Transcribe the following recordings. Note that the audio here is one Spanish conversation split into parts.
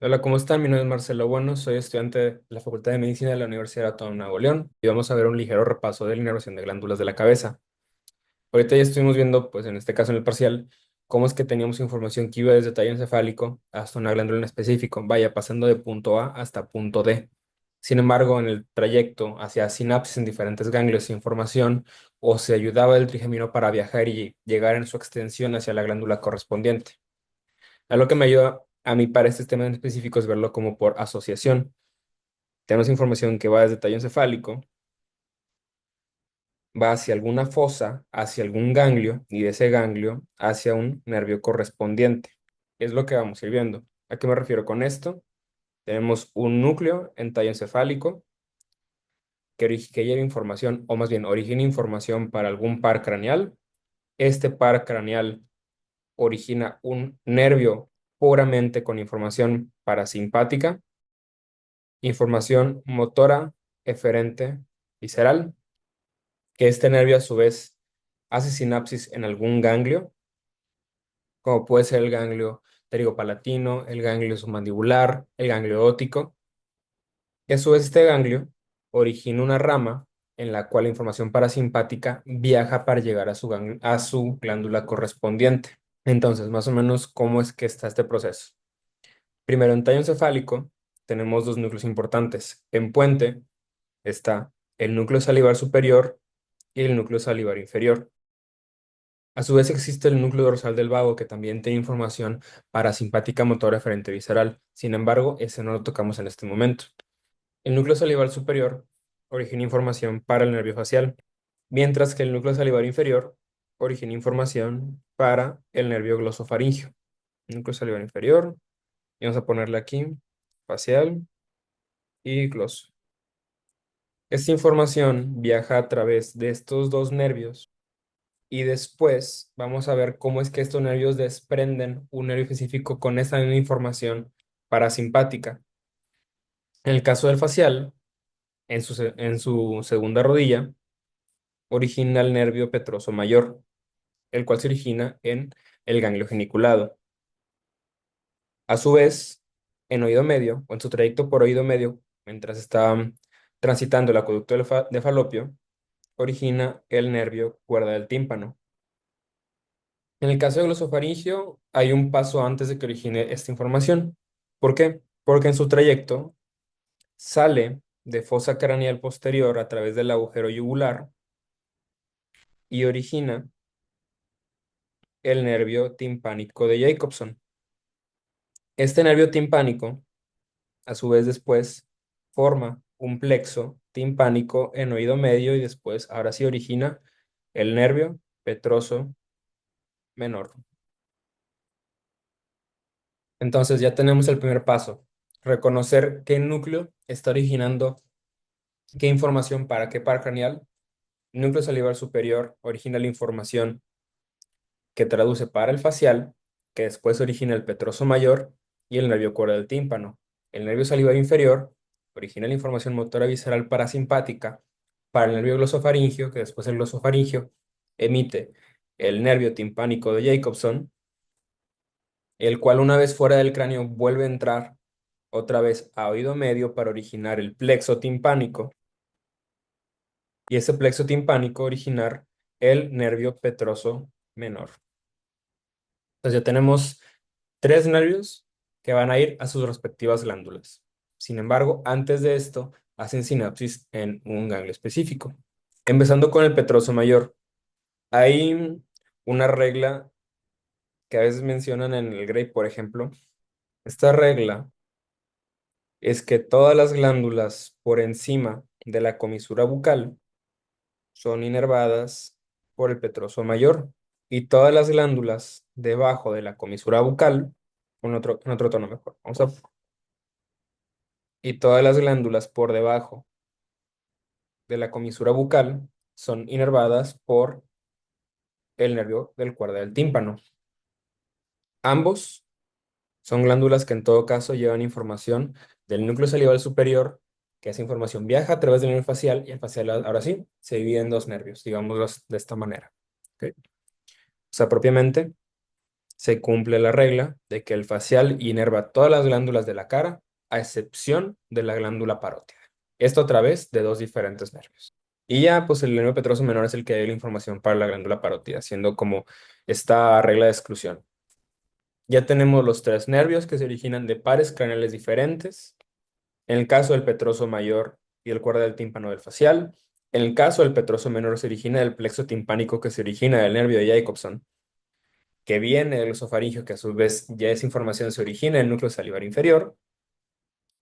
Hola, ¿cómo están? Mi nombre es Marcelo Bueno, soy estudiante de la Facultad de Medicina de la Universidad Autónoma de Nuevo León y vamos a ver un ligero repaso de la inervación de glándulas de la cabeza. Ahorita ya estuvimos viendo, pues en este caso en el parcial, cómo es que teníamos información que iba desde tallo encefálico hasta una glándula en específico, vaya pasando de punto A hasta punto D. Sin embargo, en el trayecto hacia sinapsis en diferentes ganglios de información, o se ayudaba el trigemino para viajar y llegar en su extensión hacia la glándula correspondiente. A lo que me ayuda a mí para este tema en específico es verlo como por asociación. Tenemos información que va desde tallo encefálico, va hacia alguna fosa, hacia algún ganglio, y de ese ganglio hacia un nervio correspondiente. Es lo que vamos a ir viendo. ¿A qué me refiero con esto? Tenemos un núcleo en tallo encefálico que lleva información, o más bien origina información para algún par craneal. Este par craneal origina un nervio puramente con información parasimpática, información motora, eferente, visceral, que este nervio a su vez hace sinapsis en algún ganglio, como puede ser el ganglio pterigopalatino, el ganglio submandibular, el ganglio óptico, y a su vez este ganglio origina una rama en la cual la información parasimpática viaja para llegar a a su glándula correspondiente. Entonces, más o menos, ¿cómo es que está este proceso? Primero, en tallo encefálico tenemos dos núcleos importantes. En puente está el núcleo salivar superior y el núcleo salivar inferior. A su vez existe el núcleo dorsal del vago que también tiene información parasimpática motora eferente visceral. Sin embargo, ese no lo tocamos en este momento. El núcleo salivar superior origina información para el nervio facial, mientras que el núcleo salivar inferior origina información para el nervio glosofaringeo. Núcleo salivar inferior, y vamos a ponerle aquí facial y gloso. Esta información viaja a través de estos dos nervios y después vamos a ver cómo es que estos nervios desprenden un nervio específico con esa misma información parasimpática. En el caso del facial, en su segunda rodilla, origina el nervio petroso mayor, el cual se origina en el ganglio geniculado. A su vez, en oído medio, o en su trayecto por oído medio, mientras está transitando el acueducto de Falopio, origina el nervio cuerda del tímpano. En el caso del glosofaringio, hay un paso antes de que origine esta información. ¿Por qué? Porque en su trayecto sale de fosa craneal posterior a través del agujero yugular y origina el nervio timpánico de Jacobson. Este nervio timpánico, a su vez después, forma un plexo timpánico en oído medio y después, ahora sí, origina el nervio petroso menor. Entonces ya tenemos el primer paso, reconocer qué núcleo está originando qué información para qué par craneal. Núcleo salivar superior origina la información que traduce para el facial, que después origina el petroso mayor y el nervio cuerdo del tímpano. El nervio salivar inferior origina la información motora visceral parasimpática para el nervio glosofaringio, que después el glosofaringio emite el nervio timpánico de Jacobson, el cual una vez fuera del cráneo vuelve a entrar otra vez a oído medio para originar el plexo timpánico y ese plexo timpánico originar el nervio petroso menor. Entonces ya tenemos tres nervios que van a ir a sus respectivas glándulas. Sin embargo, antes de esto, hacen sinapsis en un ganglio específico. Empezando con el petroso mayor. Hay una regla que a veces mencionan en el Gray, por ejemplo. Esta regla es que todas las glándulas por encima de la comisura bucal son inervadas por el petroso mayor y todas las glándulas debajo de la comisura bucal, en otro tono mejor, y todas las glándulas por debajo de la comisura bucal son inervadas por el nervio del cuerda del tímpano. Ambos son glándulas que en todo caso llevan información del núcleo salival superior, que esa información viaja a través del nervio facial y el facial ahora sí se divide en dos nervios, digámoslo de esta manera. ¿Ok? O sea, propiamente se cumple la regla de que el facial inerva todas las glándulas de la cara, a excepción de la glándula parótida. Esto a través de dos diferentes nervios. Y ya, pues el nervio petroso menor es el que da la información para la glándula parótida, siendo como esta regla de exclusión. Ya tenemos los tres nervios que se originan de pares craneales diferentes. En el caso del petroso mayor y el cuerda del tímpano del facial. En el caso del petroso menor se origina del plexo timpánico que se origina del nervio de Jacobson, que viene del esofaringio, que a su vez ya esa información se origina en el núcleo salivar inferior.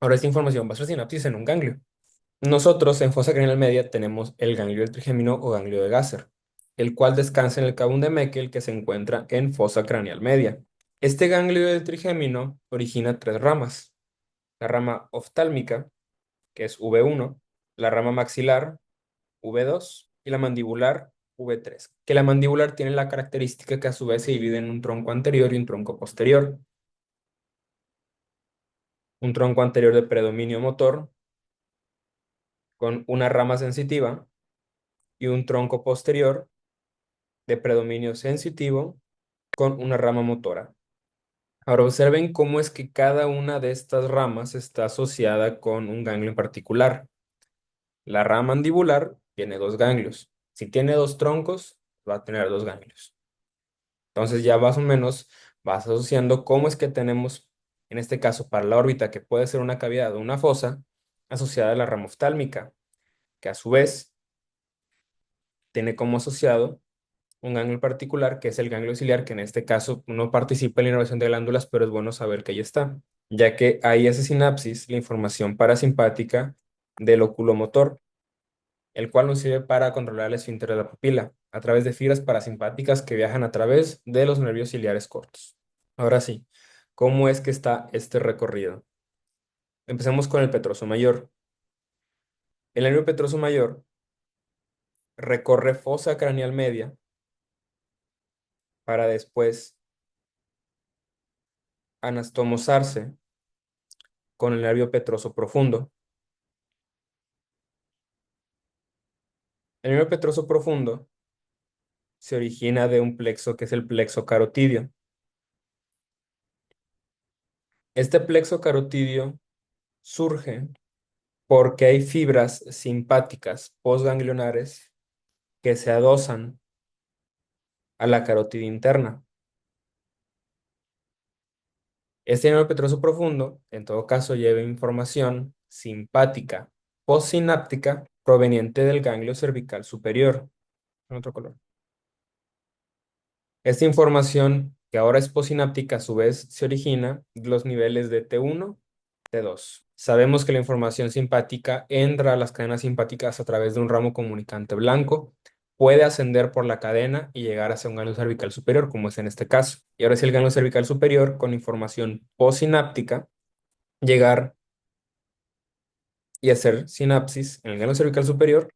Ahora esta información va a ser sinapsis en un ganglio. Nosotros en fosa craneal media tenemos el ganglio del trigémino o ganglio de Gasser, el cual descansa en el cabo de Meckel que se encuentra en fosa craneal media. Este ganglio del trigémino origina tres ramas: la rama oftálmica, que es V1, la rama maxilar, V2, y la mandibular, V3, que la mandibular tiene la característica que a su vez se divide en un tronco anterior y un tronco posterior. Un tronco anterior de predominio motor con una rama sensitiva y un tronco posterior de predominio sensitivo con una rama motora. Ahora observen cómo es que cada una de estas ramas está asociada con un ganglio en particular. La rama mandibular tiene dos ganglios. Si tiene dos troncos, va a tener dos ganglios. Entonces ya más o menos vas asociando cómo es que tenemos, en este caso para la órbita, que puede ser una cavidad o una fosa, asociada a la rama oftálmica, que a su vez tiene como asociado un ganglio particular, que es el ganglio ciliar, que en este caso no participa en la inervación de glándulas, pero es bueno saber que ahí está, ya que ahí hace sinapsis la información parasimpática del oculomotor, el cual nos sirve para controlar el esfínter de la pupila, a través de fibras parasimpáticas que viajan a través de los nervios ciliares cortos. Ahora sí, ¿cómo es que está este recorrido? Empecemos con el petroso mayor. El nervio petroso mayor recorre fosa craneal media para después anastomosarse con el nervio petroso profundo. El nervio petroso profundo se origina de un plexo que es el plexo carotidio. Este plexo carotidio surge porque hay fibras simpáticas postganglionares que se adosan a la carótida interna. Este nervio petroso profundo, en todo caso, lleva información simpática postsináptica proveniente del ganglio cervical superior. En otro color. Esta información, que ahora es postsináptica, a su vez se origina de los niveles de T1, T2. Sabemos que la información simpática entra a las cadenas simpáticas a través de un ramo comunicante blanco, puede ascender por la cadena y llegar hacia un ganglio cervical superior, como es en este caso. Y ahora si el ganglio cervical superior, con información postsináptica, llegar y hacer sinapsis en el ganglio cervical superior,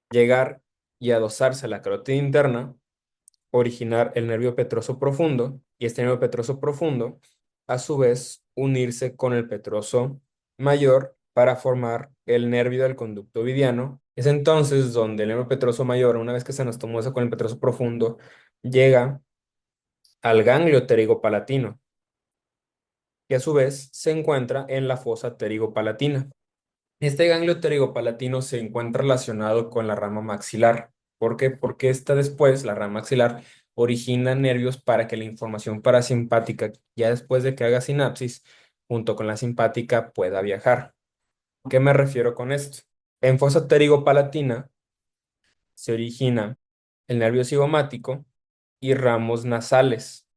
llegar y adosarse a la carótida interna, originar el nervio petroso profundo, y este nervio petroso profundo, a su vez, unirse con el petroso mayor para formar el nervio del conducto ovidiano. Es entonces donde el nervio petroso mayor, una vez que se anastomosa con el petroso profundo, llega al ganglio pterigopalatino, que a su vez se encuentra en la fosa pterigopalatina. Este ganglio pterigopalatino se encuentra relacionado con la rama maxilar. ¿Por qué? Porque esta después, la rama maxilar, origina nervios para que la información parasimpática, ya después de que haga sinapsis, junto con la simpática, pueda viajar. ¿A qué me refiero con esto? En fosa pterigopalatina se origina el nervio cigomático y ramos nasales.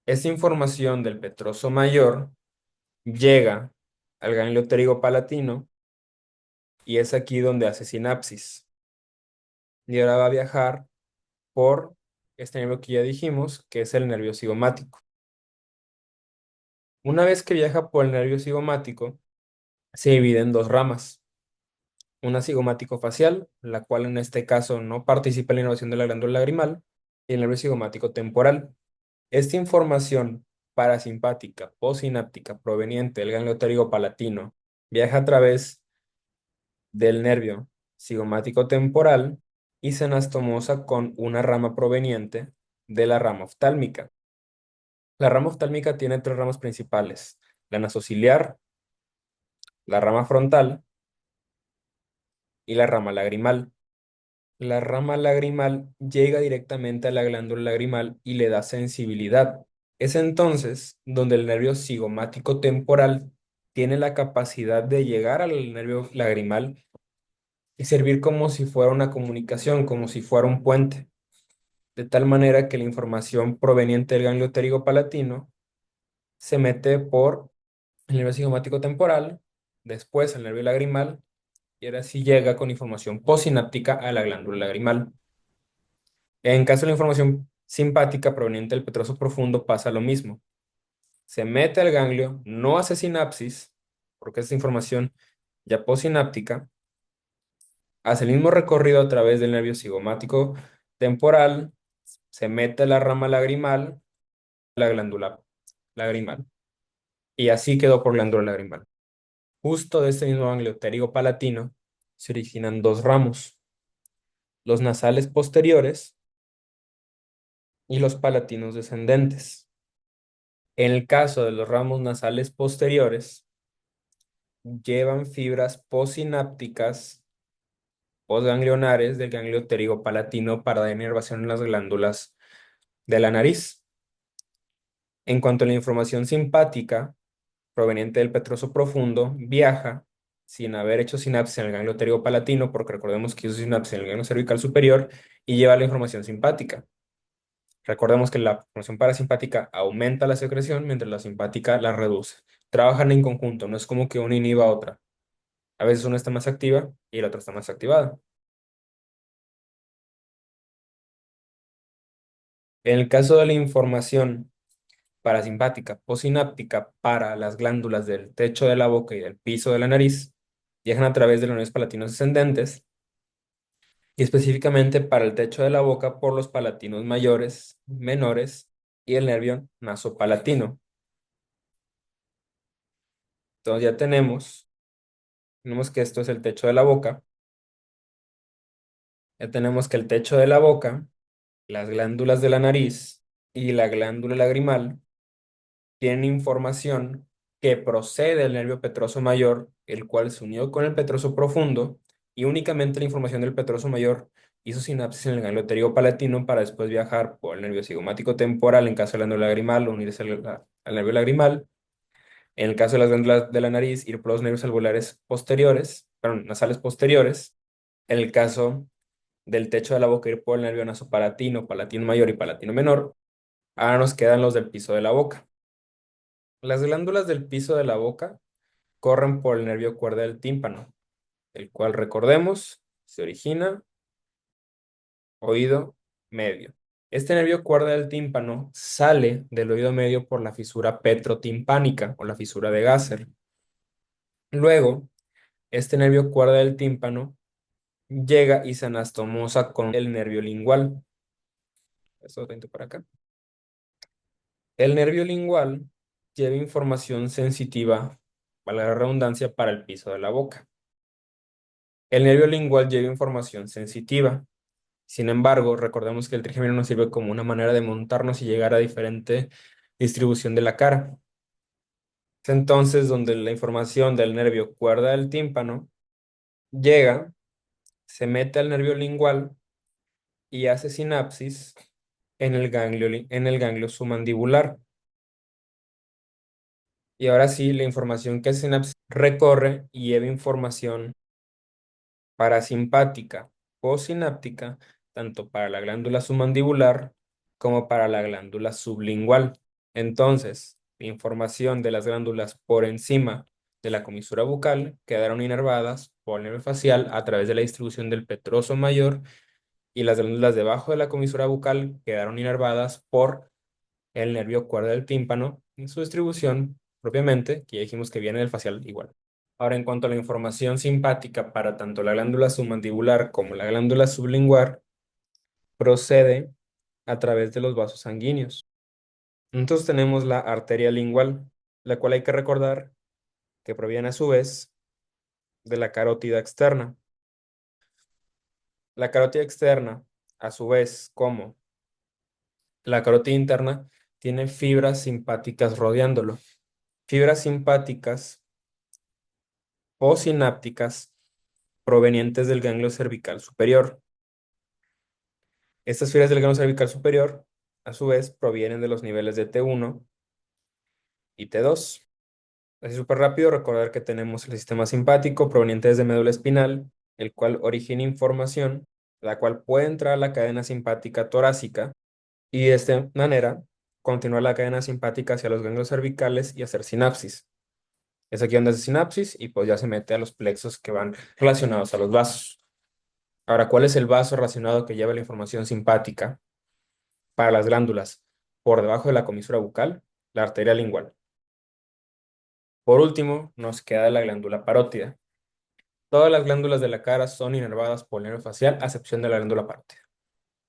Esta información del petroso mayor llega al ganglio pterigopalatino y es aquí donde hace sinapsis. Y ahora va a viajar por este nervio que ya dijimos, que es el nervio cigomático. Una vez que viaja por el nervio cigomático, se divide en dos ramas. Una cigomático facial, la cual en este caso no participa en la inervación de la glándula lagrimal, y el nervio cigomático temporal. Esta información parasimpática postsináptica proveniente del ganglio pterigopalatino viaja a través del nervio cigomático temporal y se anastomosa con una rama proveniente de la rama oftálmica. La rama oftálmica tiene tres ramas principales: la nasociliar, la rama frontal y la rama lagrimal. La rama lagrimal llega directamente a la glándula lagrimal y le da sensibilidad. Es entonces donde el nervio cigomático temporal tiene la capacidad de llegar al nervio lagrimal y servir como si fuera una comunicación, como si fuera un puente, de tal manera que la información proveniente del ganglio pterigopalatino se mete por el nervio cigomático temporal, después al nervio lagrimal, y ahora sí llega con información postsináptica a la glándula lagrimal. En caso de la información simpática proveniente del petroso profundo pasa lo mismo. Se mete al ganglio, no hace sinapsis, porque es información ya postsináptica, hace el mismo recorrido a través del nervio cigomático temporal, se mete a la rama lagrimal, la glándula lagrimal, y así quedó por glándula lagrimal. Justo de este mismo ganglio pterigopalatino se originan dos ramos: los nasales posteriores y los palatinos descendentes. En el caso de los ramos nasales posteriores, llevan fibras postsinápticas postganglionares del ganglio pterigopalatino para dar inervación en las glándulas de la nariz. En cuanto a la información simpática proveniente del petroso profundo, viaja sin haber hecho sinapsis en el ganglio pterigopalatino, porque recordemos que hizo sinapsis en el ganglio cervical superior, y lleva la información simpática. Recordemos que la información parasimpática aumenta la secreción mientras la simpática la reduce. Trabajan en conjunto, no es como que una inhiba a otra. A veces una está más activa y la otra está más activada. En el caso de la información parasimpática postsináptica para las glándulas del techo de la boca y del piso de la nariz, viajan a través de los nervios palatinos descendentes y específicamente para el techo de la boca por los palatinos mayores, menores y el nervio nasopalatino. Entonces ya tenemos que esto es el techo de la boca, ya tenemos que el techo de la boca, las glándulas de la nariz y la glándula lagrimal tienen información que procede del nervio petroso mayor, el cual se unió con el petroso profundo, y únicamente la información del petroso mayor hizo sinapsis en el ganglio pterigopalatino para después viajar por el nervio cigomático temporal en caso del glándulo lagrimal, unirse al nervio lagrimal. En el caso de las glándulas de la nariz, ir por los nervios alveolares posteriores, perdón, nasales posteriores. En el caso del techo de la boca, ir por el nervio nasopalatino, palatino mayor y palatino menor. Ahora nos quedan los del piso de la boca. Las glándulas del piso de la boca corren por el nervio cuerda del tímpano, el cual, recordemos, se origina oído medio. Este nervio cuerda del tímpano sale del oído medio por la fisura petrotimpánica o la fisura de Gasser. Luego, este nervio cuerda del tímpano llega y se anastomosa con el nervio lingual. Esto lo para acá. El nervio lingual lleva información sensitiva, valga la redundancia, para el piso de la boca. El nervio lingual lleva información sensitiva. Sin embargo, recordemos que el trigémino nos sirve como una manera de montarnos y llegar a diferente distribución de la cara. Es entonces donde la información del nervio cuerda del tímpano llega, se mete al nervio lingual y hace sinapsis en el ganglio submandibular. Y ahora sí, la información que hace sinapsis recorre y lleva información parasimpática postsináptica, tanto para la glándula submandibular como para la glándula sublingual. Entonces, la información de las glándulas por encima de la comisura bucal quedaron inervadas por el nervio facial a través de la distribución del petroso mayor, y las glándulas debajo de la comisura bucal quedaron inervadas por el nervio cuerda del tímpano en su distribución propiamente, que ya dijimos que viene del facial igual. Ahora, en cuanto a la información simpática para tanto la glándula submandibular como la glándula sublingual, procede a través de los vasos sanguíneos. Entonces tenemos la arteria lingual, la cual hay que recordar que proviene a su vez de la carótida externa. La carótida externa, a su vez, como la carótida interna, tiene fibras simpáticas rodeándolo. Fibras simpáticas postsinápticas provenientes del ganglio cervical superior. Estas fibras del ganglio cervical superior, a su vez, provienen de los niveles de T1 y T2. Así súper rápido, recordar que tenemos el sistema simpático proveniente desde médula espinal, el cual origina información, la cual puede entrar a la cadena simpática torácica y de esta manera continuar la cadena simpática hacia los ganglios cervicales y hacer sinapsis. Es aquí donde hace sinapsis y pues ya se mete a los plexos que van relacionados a los vasos. Ahora, ¿cuál es el vaso relacionado que lleva la información simpática para las glándulas por debajo de la comisura bucal? La arteria lingual. Por último, nos queda la glándula parótida. Todas las glándulas de la cara son inervadas por el nervio facial, a excepción de la glándula parótida.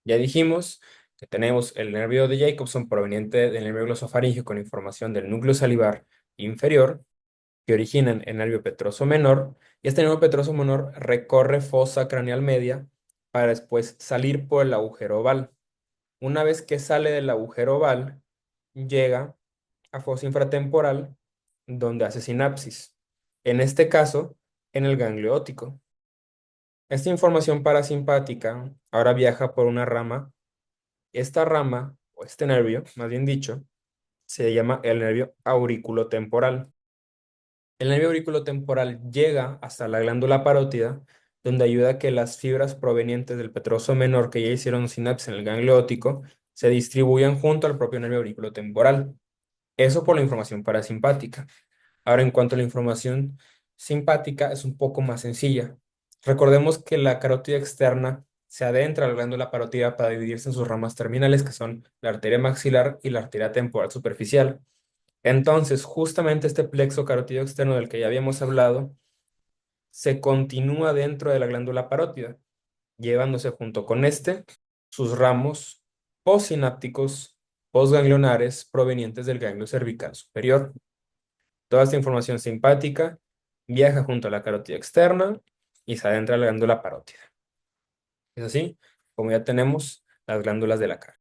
Ya dijimos que tenemos el nervio de Jacobson proveniente del nervio glosofaríngeo con información del núcleo salivar inferior, que originan el nervio petroso menor, y este nervio petroso menor recorre fosa craneal media para después salir por el agujero oval. Una vez que sale del agujero oval, llega a fosa infratemporal, donde hace sinapsis. En este caso, en el ganglio óptico. Esta información parasimpática ahora viaja por una rama. Esta rama, o este nervio, más bien dicho, se llama el nervio auriculotemporal. El nervio auriculotemporal llega hasta la glándula parótida, donde ayuda a que las fibras provenientes del petroso menor que ya hicieron sinapsis en el ganglio óptico se distribuyan junto al propio nervio auriculotemporal. Eso por la información parasimpática. Ahora, en cuanto a la información simpática, es un poco más sencilla. Recordemos que la carótida externa se adentra a la glándula parótida para dividirse en sus ramas terminales, que son la arteria maxilar y la arteria temporal superficial. Entonces, justamente este plexo carotido externo del que ya habíamos hablado, se continúa dentro de la glándula parótida, llevándose junto con este sus ramos postsinápticos postganglionares provenientes del ganglio cervical superior. Toda esta información simpática viaja junto a la carótida externa y se adentra a la glándula parótida. Es así como ya tenemos las glándulas de la cara.